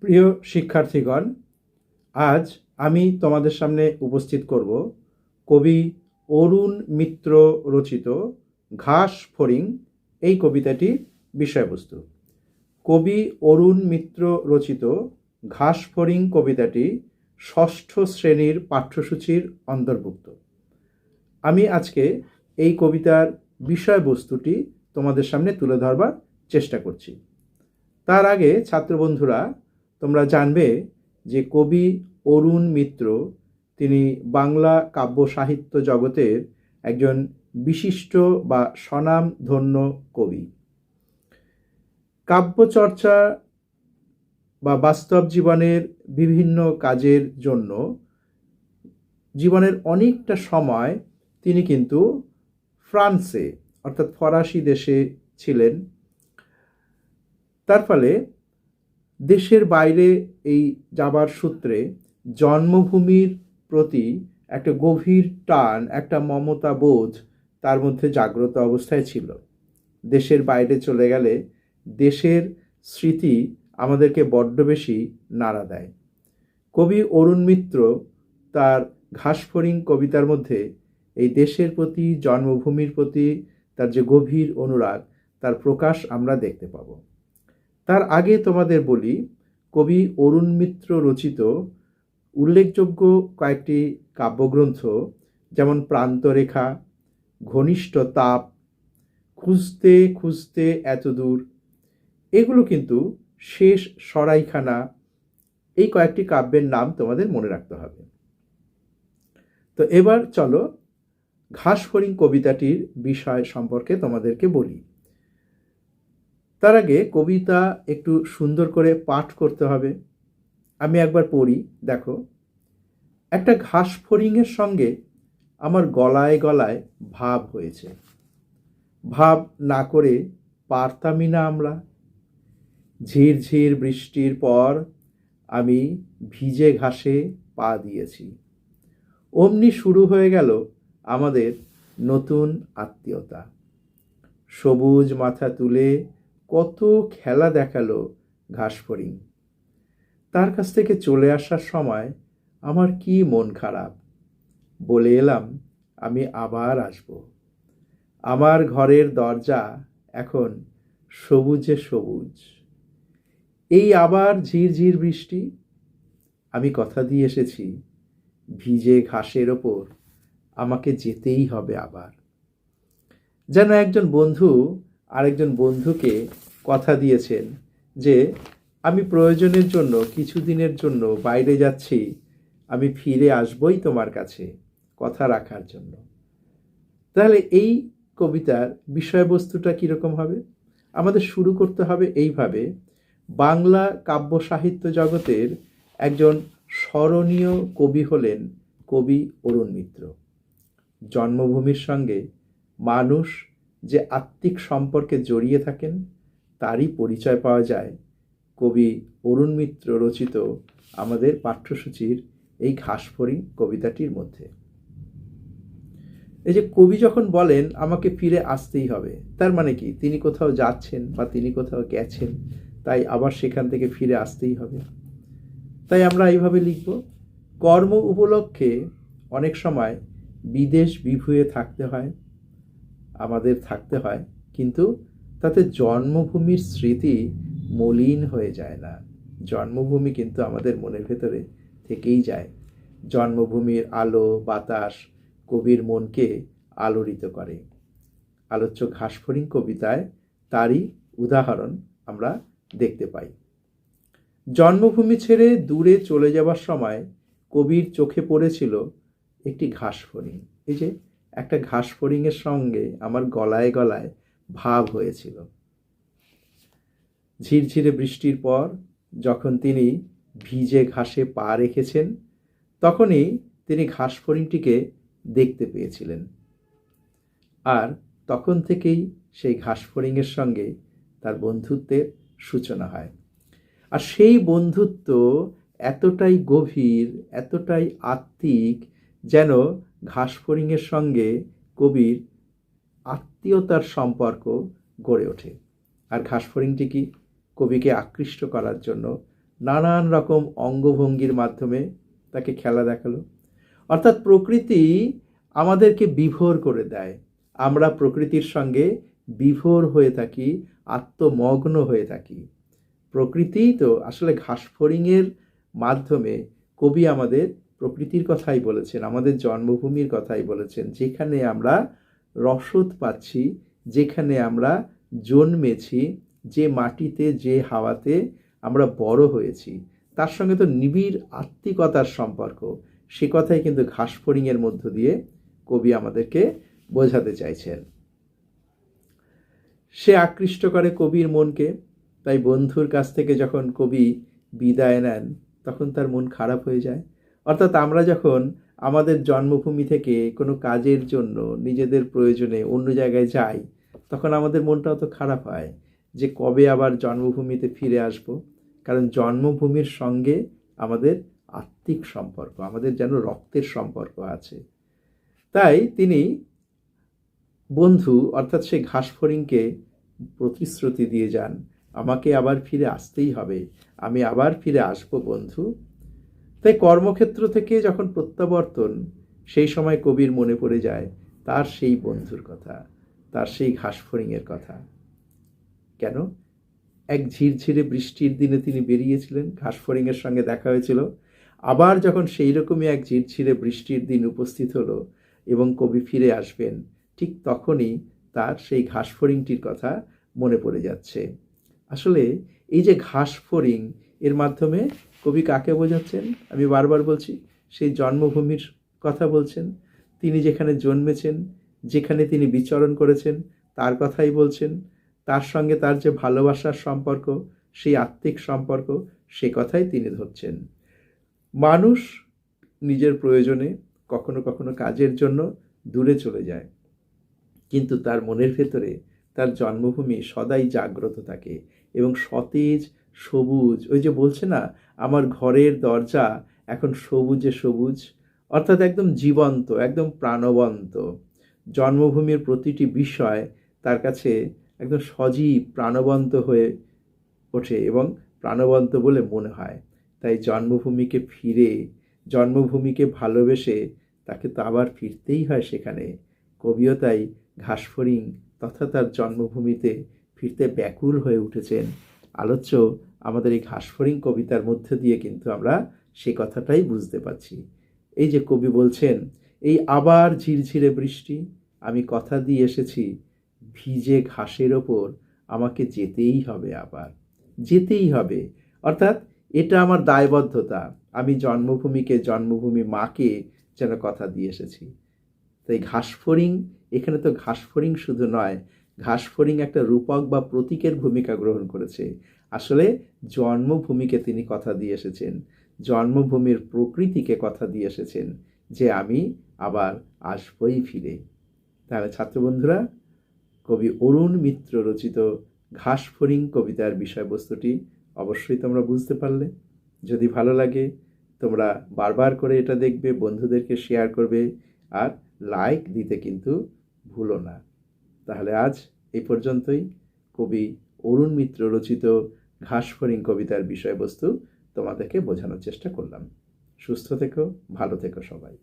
প্রিয় শিক্ষার্থীগণ, আজ আমি তোমাদের সামনে উপস্থিত করব কবি অরুণ মিত্র রচিত ঘাস ফড়িং এই কবিতাটির বিষয়বস্তু। কবি অরুণ মিত্র রচিত ঘাস ফড়িং কবিতাটি ষষ্ঠ শ্রেণীর পাঠ্যসূচির অন্তর্ভুক্ত। আমি আজকে এই কবিতার বিষয়বস্তুটি তোমাদের সামনে তুলে ধরবার চেষ্টা করছি। তার আগে ছাত্রবন্ধুরা, তোমরা জানবে যে কবি অরুণ মিত্র তিনি বাংলা কাব্য সাহিত্য জগতের একজন বিশিষ্ট বা স্বনামধন্য কবি। কাব্যচর্চা বা বাস্তব জীবনের বিভিন্ন কাজের জন্য জীবনের অনেকটা সময় তিনি কিন্তু ফ্রান্সে অর্থাৎ ফরাসি দেশে ছিলেন। তার ফলে দেশের বাইরে এই যাবার সূত্রে জন্মভূমির প্রতি একটা গভীর টান, একটা মমতা বোধ তার মধ্যে জাগ্রত অবস্থায় ছিল। দেশের বাইরে চলে গেলে দেশের স্মৃতি আমাদেরকে বড্ড বেশি নাড়া দেয়। কবি অরুণ মিত্র তার ঘাসফড়িং কবিতার মধ্যে এই দেশের প্রতি, জন্মভূমির প্রতি তার যে গভীর অনুরাগ, তার প্রকাশ আমরা দেখতে পাব। তার আগে তোমাদের বলি, কবি অরুণ মিত্র রচিত উল্লেখযোগ্য কয়েকটি কাব্যগ্রন্থ, যেমন প্রান্তরেখা, ঘনিষ্ঠ তাপ, খুঁজতে খুঁজতে এত দূর, এগুলো কিন্তু শেষ সরাইখানা, এই কয়েকটি কাব্যের নাম তোমাদের মনে রাখতে হবে। তো এবার চলো ঘাসফড়িং কবিতাটির বিষয় সম্পর্কে তোমাদেরকে বলি। তার আগে কবিতা একটু সুন্দর করে পাঠ করতে হবে। আমি একবার পড়ি, দেখো। একটা ঘাসফড়িংয়ের সঙ্গে আমার গলায় গলায় ভাব হয়েছে। ভাব না করে পারতামই না আমরা। ঝিরঝির বৃষ্টির পর আমি ভিজে ঘাসে পা দিয়েছি। অমনি শুরু হয়ে গেল আমাদের নতুন আত্মীয়তা। সবুজ মাথা তুলে কত খেলা দেখালো ঘাসফড়িং। তার কাছ থেকে চলে আসার সময় আমার কি মন খারাপ। বলে এলাম আমি আবার আসব। আমার ঘরের দরজা এখন সবুজে সবুজ। এই আবার ঝিরঝির বৃষ্টি। আমি কথা দিয়ে এসেছি, ভিজে ঘাসের ওপর আমাকে যেতেই হবে আবার। যেন একজন বন্ধু আরেকজন বন্ধুকে কথা দিয়েছেন যে আমি প্রয়োজনের জন্য কিছুদিনের জন্য বাইরে যাচ্ছি, আমি ফিরে আসবই তোমার কাছে কথা রাখার জন্য। তাহলে এই কবিতার বিষয়বস্তুটা কীরকম হবে? আমাদের শুরু করতে হবে এইভাবে। বাংলা কাব্য সাহিত্য জগতের একজন স্মরণীয় কবি হলেন কবি অরুণ মিত্র। জন্মভূমির সঙ্গে মানুষ যে আত্মিক সম্পর্কে জড়িয়ে থাকেন, তারই পরিচয় পাওয়া যায় কবি অরুণ মিত্র রচিত আমাদের পাঠ্যসূচির এই ঘাসফড়িং কবিতাটির মধ্যে। এই যে কবি যখন বলেন আমাকে ফিরে আসতেই হবে, তার মানে কি তিনি কোথাও যাচ্ছেন বা তিনি কোথাও গেছেন, তাই আবার সেখান থেকে ফিরে আসতেই হবে। তাই আমরা এইভাবে লিখব, কর্ম উপলক্ষে অনেক সময় বিদেশ বিভুঁয়ে থাকতে হয়, আমাদের থাকতে হয়, কিন্তু তাতে জন্মভূমির স্মৃতি মলিন হয়ে যায় না। জন্মভূমি কিন্তু আমাদের মনের ভেতরে থেকেই যায়। জন্মভূমির আলো বাতাস কবির মনকে আলোড়িত করে। আলোচ্য ঘাসফড়িং কবিতায় তারই উদাহরণ আমরা দেখতে পাই। জন্মভূমি ছেড়ে দূরে চলে যাবার সময় কবির চোখে পড়েছিল একটি ঘাসফড়িং। এই যে একটা ঘাসফড়িংয়ের সঙ্গে আমার গলায় গলায় ভাব হয়েছিল। ঝিরঝিরে বৃষ্টির পর যখন তিনি ভিজে ঘাসে পা রেখেছেন, তখনই তিনি ঘাসফড়িংটিকে দেখতে পেয়েছিলেন। আর তখন থেকেই সেই ঘাসফড়িংয়ের সঙ্গে তার বন্ধুত্বের সূচনা হয়। আর সেই বন্ধুত্ব এতটাই গভীর, এতটাই আত্মিক, যেন ঘাসফড়িংয়ের সঙ্গে কবির আত্মীয়তার সম্পর্ক গড়ে ওঠে। আর ঘাসফড়িংটি কি কবিকে আকৃষ্ট করার জন্য নানান রকম অঙ্গভঙ্গির মাধ্যমে তাকে খেলা দেখালো। অর্থাৎ প্রকৃতি আমাদেরকে বিভোর করে দেয়, আমরা প্রকৃতির সঙ্গে বিভোর হয়ে থাকি, আত্মমগ্ন হয়ে থাকি। প্রকৃতি তো আসলে ঘাসফড়িংয়ের মাধ্যমে কবি আমাদের প্রকৃতির কথাই বলেছেন, আমাদের জন্মভূমির কথাই বলেছেন, যেখানে আমরা রসদ পাচ্ছি, যেখানে আমরা জন্মেছি, যে মাটিতে যে হাওয়াতে আমরা বড় হয়েছি, তার সঙ্গে তো নিবিড় আত্মিকতার সম্পর্ক, সে কথাই কিন্তু ঘাসফড়িংয়ের মধ্য দিয়ে কবি আমাদেরকে বোঝাতে চাইছেন। সে আকৃষ্ট করে কবির মনকে, তাই বন্ধুর কাছ থেকে যখন কবি বিদায় নেন তখন তার মন খারাপ হয়ে যায়। অর্থাৎ আমরা যখন আমাদের জন্মভূমি থেকে কোনো কাজের জন্য নিজেদের প্রয়োজনে অন্য জায়গায় যাই, তখন আমাদের মনটা অত খারাপ হয় যে কবে আবার জন্মভূমিতে ফিরে আসব। কারণ জন্মভূমির সঙ্গে আমাদের আত্মিক সম্পর্ক, আমাদের যেন রক্তের সম্পর্ক আছে। তাই তিনি বন্ধু অর্থাৎ সেই ঘাসফড়িংকে প্রতিশ্রুতি দিয়ে যান, আমাকে আবার ফিরে আসতেই হবে, আমি আবার ফিরে আসবো বন্ধু। তাই কর্মক্ষেত্র থেকে যখন প্রত্যাবর্তন, সেই সময় কবির মনে পড়ে যায় তার সেই বন্ধুর কথা, তার সেই ঘাসফড়িংয়ের কথা। কেন? এক ঝিরঝিরে বৃষ্টির দিনে তিনি বেরিয়েছিলেন, ঘাসফড়িংয়ের সঙ্গে দেখা হয়েছিল। আবার যখন সেই রকমই এক ঝিরঝিরে বৃষ্টির দিন উপস্থিত হলো এবং কবি ফিরে আসবেন, ঠিক তখনই তার সেই ঘাসফড়িংটির কথা মনে পড়ে যাচ্ছে। আসলে এই যে ঘাসফড়িং, এর মাধ্যমে কবি কাকে বোঝাচ্ছেন? আমি বারবার বলছি, সেই জন্মভূমির কথা বলছেন। তিনি যেখানে জন্মেছেন, যেখানে তিনি বিচরণ করেছেন, তার কথাই বলছেন। তার সঙ্গে তার যে ভালোবাসার সম্পর্ক, সেই আত্মিক সম্পর্ক, সে কথাই তিনি ধরছেন। মানুষ নিজের প্রয়োজনে কখনো কখনো কাজের জন্য দূরে চলে যায়, কিন্তু তার মনের ভেতরে তার জন্মভূমি সদাই জাগ্রত থাকে এবং সতেজ সবুজ। ওই যে বলছে না, আমার ঘরের দরজা এখন সবুজে সবুজ, অর্থাৎ একদম জীবন্ত, একদম প্রাণবন্ত। জন্মভূমির প্রতিটি বিষয় তার কাছে একদম সজীব, প্রাণবন্ত হয়ে ওঠে এবং প্রাণবন্ত বলে মনে হয়। তাই জন্মভূমিকে ফিরে, জন্মভূমিকে ভালোবেসে তাকে তো আবার ফিরতেই হয় সেখানে। কবিও তাই ঘাসফড়িং তথা তার জন্মভূমিতে ফিরতে ব্যাকুল হয়ে উঠেছেন। আলোচ্য আমাদের এই ঘাসফড়িং কবিতার মধ্যে দিয়ে কিন্তু আমরা সে কথাটাই বুঝতে পারছি। এই যে কবি বলছেন, এই আবার ঝিরঝিরে বৃষ্টি, আমি কথা দিয়ে এসেছি, ভিজে ঘাসের ওপর আমাকে যেতেই হবে, আবার যেতেই হবে। অর্থাৎ এটা আমার দায়বদ্ধতা, আমি জন্মভূমিকে, জন্মভূমি মাকে যেন কথা দিয়ে এসেছি। তাই ঘাসফড়িং, এখানে তো ঘাসফড়িং শুধু নয়, ঘাসফড়িং একটা রূপক বা প্রতীকের ভূমিকা গ্রহণ করেছে। আসলে জন্মভূমিকে তিনি কথা দিয়ে এসেছেন, জন্মভূমির প্রকৃতিকে কথা দিয়ে এসেছেন যে আমি আবার আসবই ফিরে। তাহলে ছাত্রবন্ধুরা, কবি অরুণ মিত্র রচিত ঘাসফড়িং কবিতার বিষয়বস্তুটি অবশ্যই তোমরা বুঝতে পারলে। যদি ভালো লাগে তোমরা বারবার করে এটা দেখবে, বন্ধুদেরকে শেয়ার করবে, আর লাইক দিতে কিন্তু ভুলো না। তাহলে আজ এই পর্যন্তই। কবি অরুণ মিত্র রচিত ঘাসফড়িং কবিতার বিষয়বস্তু তোমাদেরকে বোঝানোর চেষ্টা করলাম। সুস্থ থেকো, ভালো থেকো সবাই।